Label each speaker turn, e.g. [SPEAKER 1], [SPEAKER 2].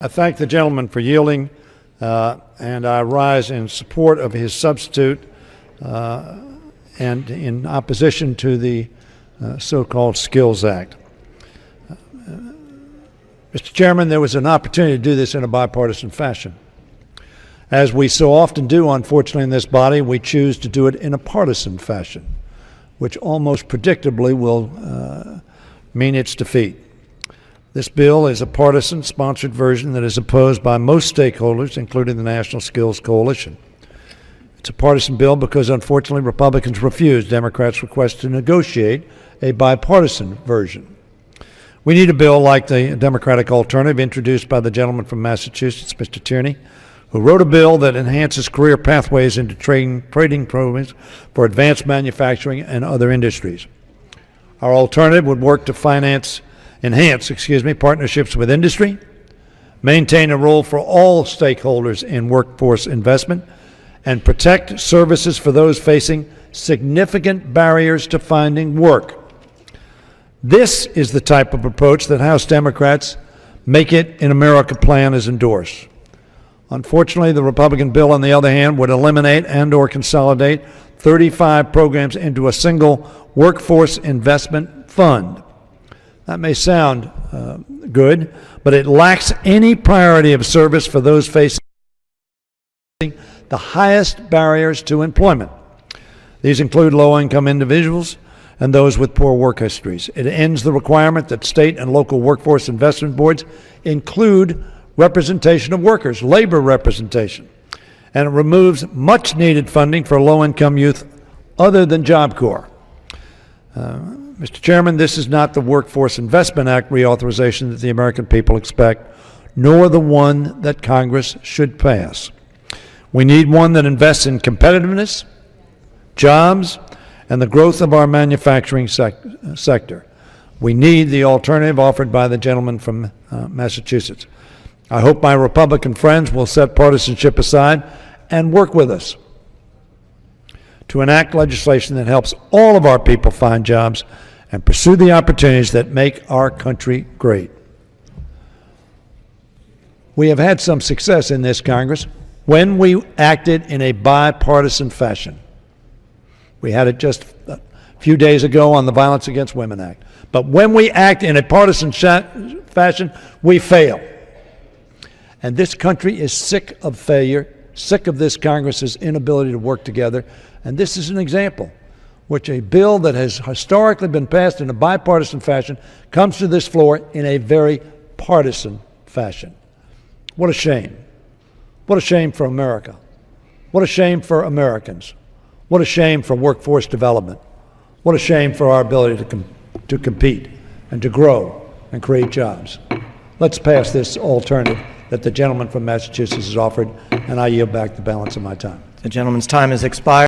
[SPEAKER 1] I thank the gentleman for yielding, and I rise in support of his substitute and in opposition to the so-called Skills Act. Mr. Chairman, there was an opportunity to do this in a bipartisan fashion. As we so often do, unfortunately, in this body, we choose to do it in a partisan fashion, which almost predictably will mean its defeat. This bill is a partisan-sponsored version that is opposed by most stakeholders, including the National Skills Coalition. It's a partisan bill because, unfortunately, Republicans refused Democrats' request to negotiate a bipartisan version. We need a bill like the Democratic alternative introduced by the gentleman from Massachusetts, Mr. Tierney, who wrote a bill that enhances career pathways into trading programs for advanced manufacturing and other industries. Our alternative would work to enhance partnerships with industry, maintain a role for all stakeholders in workforce investment, and protect services for those facing significant barriers to finding work. This is the type of approach that House Democrats' Make It in America plan is endorsed. Unfortunately, the Republican bill, on the other hand, would eliminate and/or consolidate 35 programs into a single workforce investment fund. That may sound good, but it lacks any priority of service for those facing the highest barriers to employment. These include low-income individuals and those with poor work histories. It ends the requirement that state and local workforce investment boards include representation of workers, labor representation, and it removes much-needed funding for low-income youth other than Job Corps. Mr. Chairman, this is not the Workforce Investment Act reauthorization that the American people expect, nor the one that Congress should pass. We need one that invests in competitiveness, jobs, and the growth of our manufacturing sector. We need the alternative offered by the gentleman from Massachusetts. I hope my Republican friends will set partisanship aside and work with us to enact legislation that helps all of our people find jobs and pursue the opportunities that make our country great. We have had some success in this Congress when we acted in a bipartisan fashion. We had it just a few days ago on the Violence Against Women Act. But when we act in a partisan fashion, we fail. And this country is sick of failure, sick of this Congress's inability to work together. And this is an example which a bill that has historically been passed in a bipartisan fashion comes to this floor in a very partisan fashion. What a shame. What a shame for America. What a shame for Americans. What a shame for workforce development. What a shame for our ability to compete and to grow and create jobs. Let's pass this alternative that the gentleman from Massachusetts has offered, and I yield back the balance of my time.
[SPEAKER 2] The gentleman's time has expired.